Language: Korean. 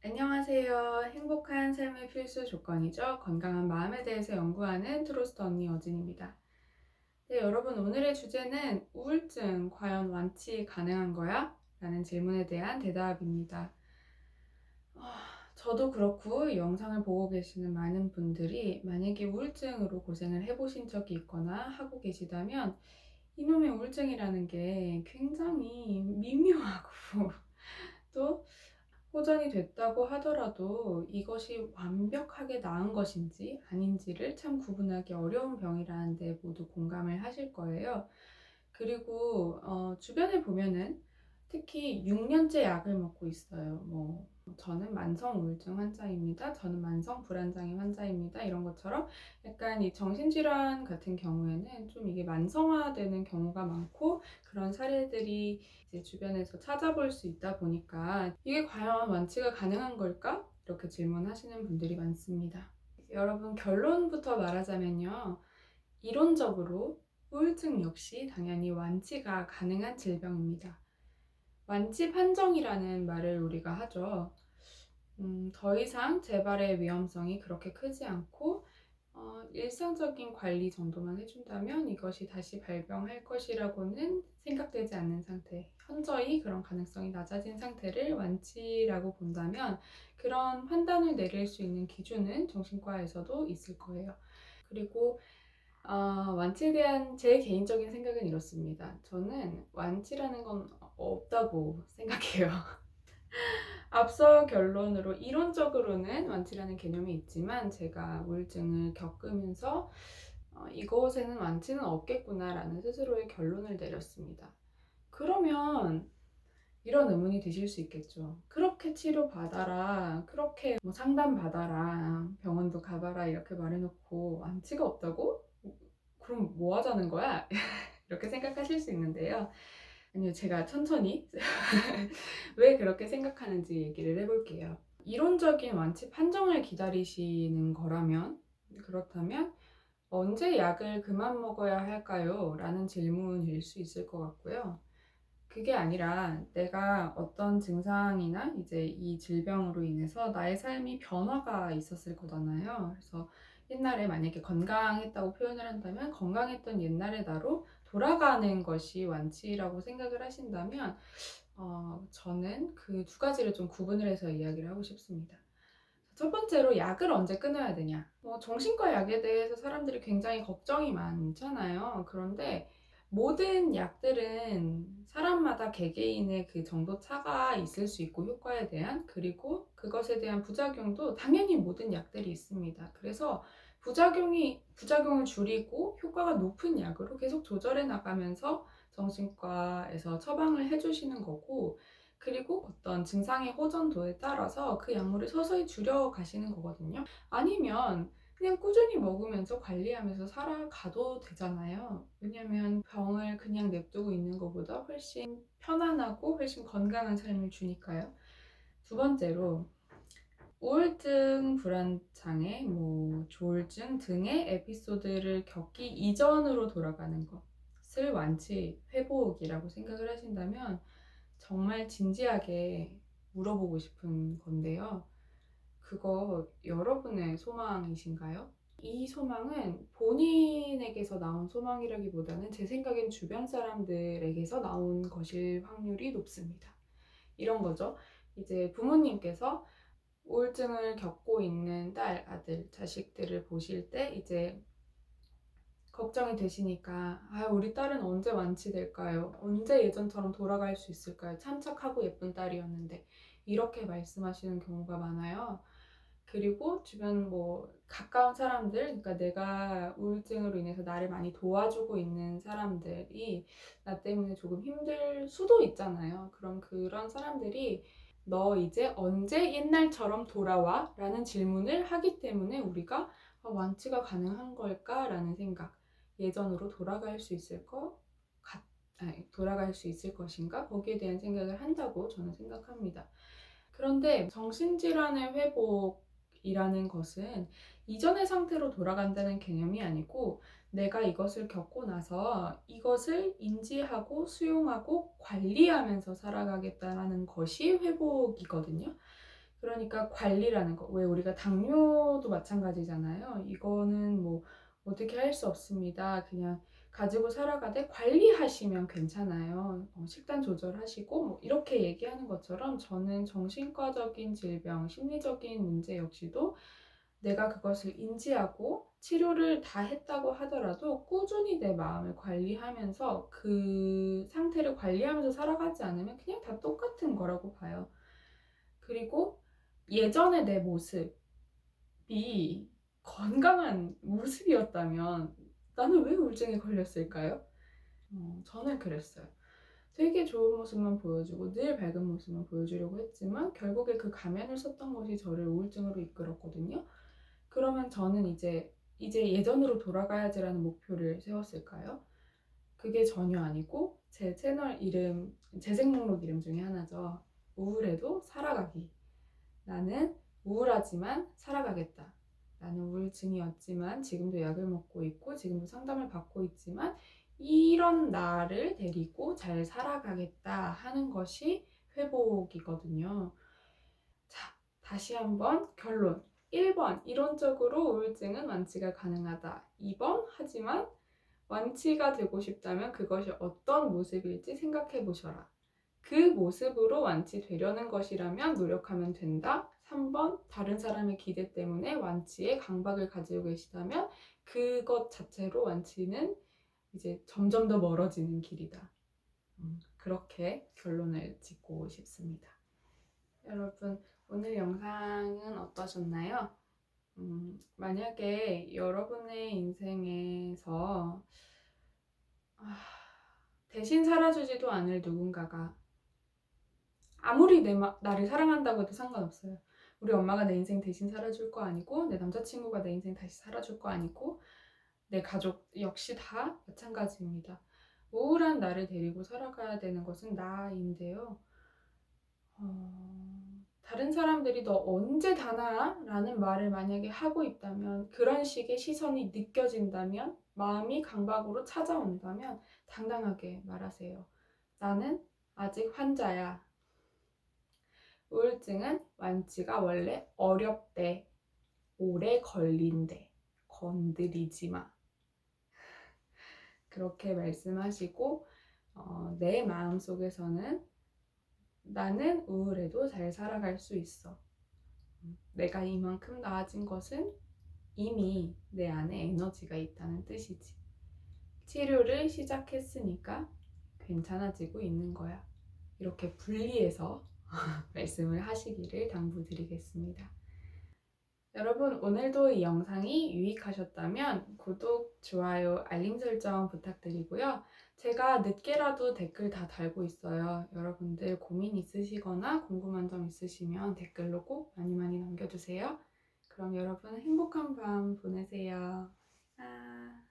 안녕하세요. 행복한 삶의 필수 조건이죠. 건강한 마음에 대해서 연구하는 트로스트 언니 어진입니다. 네, 여러분 오늘의 주제는 우울증 과연 완치 가능한 거야? 라는 질문에 대한 대답입니다. 저도 그렇고 영상을 보고 계시는 많은 분들이 만약에 우울증으로 고생을 해보신 적이 있거나 하고 계시다면 이놈의 우울증이라는 게 굉장히 미묘하고 또 호전이 됐다고 하더라도 이것이 완벽하게 나은 것인지 아닌지를 참 구분하기 어려운 병이라는 데 모두 공감을 하실 거예요. 그리고 주변에 보면은 특히 6년째 약을 먹고 있어요. 저는 만성 우울증 환자입니다. 저는 만성 불안장애 환자입니다. 이런 것처럼 약간 이 정신질환 같은 경우에는 좀 이게 만성화되는 경우가 많고 그런 사례들이 이제 주변에서 찾아볼 수 있다 보니까 이게 과연 완치가 가능한 걸까? 이렇게 질문하시는 분들이 많습니다. 여러분 결론부터 말하자면요. 이론적으로 우울증 역시 당연히 완치가 가능한 질병입니다. 완치 판정이라는 말을 우리가 하죠. 더 이상 재발의 위험성이 그렇게 크지 않고 일상적인 관리 정도만 해준다면 이것이 다시 발병할 것이라고는 생각되지 않는 상태, 현저히 그런 가능성이 낮아진 상태를 완치라고 본다면 그런 판단을 내릴 수 있는 기준은 정신과에서도 있을 거예요. 그리고 완치에 대한 제 개인적인 생각은 이렇습니다. 저는 완치라는 건 없다고 생각해요. 앞서 결론으로 이론적으로는 완치라는 개념이 있지만 제가 우울증을 겪으면서 이것에는 완치는 없겠구나라는 스스로의 결론을 내렸습니다. 그러면 이런 의문이 드실 수 있겠죠. 그렇게 치료받아라, 그렇게 상담받아라, 병원도 가봐라 이렇게 말해놓고 완치가 없다고? 그럼 뭐 하자는 거야? 이렇게 생각하실 수 있는데요. 아니요, 제가 천천히 왜 그렇게 생각하는지 얘기를 해볼게요. 이론적인 완치 판정을 기다리시는 거라면, 그렇다면 언제 약을 그만 먹어야 할까요? 라는 질문일 수 있을 것 같고요. 그게 아니라 내가 어떤 증상이나 이제 이 질병으로 인해서 나의 삶이 변화가 있었을 거잖아요. 그래서 옛날에 만약에 건강했다고 표현을 한다면 건강했던 옛날의 나로 돌아가는 것이 완치라고 생각을 하신다면 저는 그 두 가지를 좀 구분을 해서 이야기를 하고 싶습니다. 첫 번째로 약을 언제 끊어야 되냐. 정신과 약에 대해서 사람들이 굉장히 걱정이 많잖아요. 그런데 모든 약들은 사람마다 개개인의 그 정도 차가 있을 수 있고 효과에 대한, 그리고 그것에 대한 부작용도 당연히 모든 약들이 있습니다. 그래서 부작용을 줄이고 효과가 높은 약으로 계속 조절해 나가면서 정신과에서 처방을 해주시는 거고, 그리고 어떤 증상의 호전도에 따라서 그 약물을 서서히 줄여 가시는 거거든요. 아니면 그냥 꾸준히 먹으면서 관리하면서 살아가도 되잖아요. 왜냐면 병을 그냥 냅두고 있는 것보다 훨씬 편안하고 훨씬 건강한 삶을 주니까요. 두 번째로 우울증, 불안장애, 조울증 등의 에피소드를 겪기 이전으로 돌아가는 것을 완치, 회복이라고 생각을 하신다면 정말 진지하게 물어보고 싶은 건데요. 그거 여러분의 소망이신가요? 이 소망은 본인에게서 나온 소망이라기보다는 제 생각엔 주변 사람들에게서 나온 것일 확률이 높습니다. 이런 거죠. 이제 부모님께서 우울증을 겪고 있는 딸, 아들, 자식들을 보실 때 이제 걱정이 되시니까 우리 딸은 언제 완치될까요? 언제 예전처럼 돌아갈 수 있을까요? 참 착하고 예쁜 딸이었는데 이렇게 말씀하시는 경우가 많아요. 그리고 주변 가까운 사람들, 그러니까 내가 우울증으로 인해서 나를 많이 도와주고 있는 사람들이 나 때문에 조금 힘들 수도 있잖아요. 그럼 그런 사람들이 너 이제 언제 옛날처럼 돌아와? 라는 질문을 하기 때문에 우리가 완치가 가능한 걸까? 라는 생각, 예전으로 돌아갈 수 있을 돌아갈 수 있을 것인가? 거기에 대한 생각을 한다고 저는 생각합니다. 그런데 정신질환의 회복이라는 것은 이전의 상태로 돌아간다는 개념이 아니고 내가 이것을 겪고 나서 이것을 인지하고 수용하고 관리하면서 살아가겠다는 것이 회복이거든요. 그러니까 관리라는 거. 왜 우리가 당뇨도 마찬가지잖아요. 이거는 뭐 어떻게 할 수 없습니다. 그냥 가지고 살아가되 관리하시면 괜찮아요. 식단 조절하시고 뭐 이렇게 얘기하는 것처럼 저는 정신과적인 질병, 심리적인 문제 역시도 내가 그것을 인지하고 치료를 다 했다고 하더라도 꾸준히 내 마음을 관리하면서 그 상태를 관리하면서 살아가지 않으면 그냥 다 똑같은 거라고 봐요. 그리고 예전의 내 모습이 건강한 모습이었다면 나는 왜 우울증에 걸렸을까요? 저는 그랬어요. 되게 좋은 모습만 보여주고 늘 밝은 모습만 보여주려고 했지만 결국에 그 가면을 썼던 것이 저를 우울증으로 이끌었거든요. 그러면 저는 이제 예전으로 돌아가야지라는 목표를 세웠을까요? 그게 전혀 아니고 제 채널 이름, 재생 목록 이름 중에 하나죠. 우울해도 살아가기. 나는 우울하지만 살아가겠다. 나는 우울증이었지만 지금도 약을 먹고 있고 지금도 상담을 받고 있지만 이런 나를 데리고 잘 살아가겠다 하는 것이 회복이거든요. 자, 다시 한번 결론. 1번, 이론적으로 우울증은 완치가 가능하다. 2번, 하지만 완치가 되고 싶다면 그것이 어떤 모습일지 생각해 보셔라. 그 모습으로 완치되려는 것이라면 노력하면 된다. 3번, 다른 사람의 기대 때문에 완치에 강박을 가지고 계시다면 그것 자체로 완치는 이제 점점 더 멀어지는 길이다. 그렇게 결론을 짓고 싶습니다. 여러분, 오늘 영상은 어떠셨나요? 만약에 여러분의 인생에서 대신 살아주지도 않을 누군가가 아무리 나를 사랑한다고 해도 상관없어요. 우리 엄마가 내 인생 대신 살아줄 거 아니고 내 남자친구가 내 인생 다시 살아줄 거 아니고 내 가족 역시 다 마찬가지입니다. 우울한 나를 데리고 살아가야 되는 것은 나인데요. 다른 사람들이 너 언제 다나? 라는 말을 만약에 하고 있다면, 그런 식의 시선이 느껴진다면, 마음이 강박으로 찾아온다면 당당하게 말하세요. 나는 아직 환자야. 우울증은 완치가 원래 어렵대. 오래 걸린대. 건드리지 마. 그렇게 말씀하시고 내 마음속에서는 나는 우울해도 잘 살아갈 수 있어. 내가 이만큼 나아진 것은 이미 내 안에 에너지가 있다는 뜻이지. 치료를 시작했으니까 괜찮아지고 있는 거야. 이렇게 분리해서 말씀을 하시기를 당부드리겠습니다. 여러분, 오늘도 이 영상이 유익하셨다면 구독, 좋아요, 알림 설정 부탁드리고요. 제가 늦게라도 댓글 다 달고 있어요. 여러분들 고민 있으시거나 궁금한 점 있으시면 댓글로 꼭 많이 많이 남겨주세요. 그럼 여러분 행복한 밤 보내세요. 아...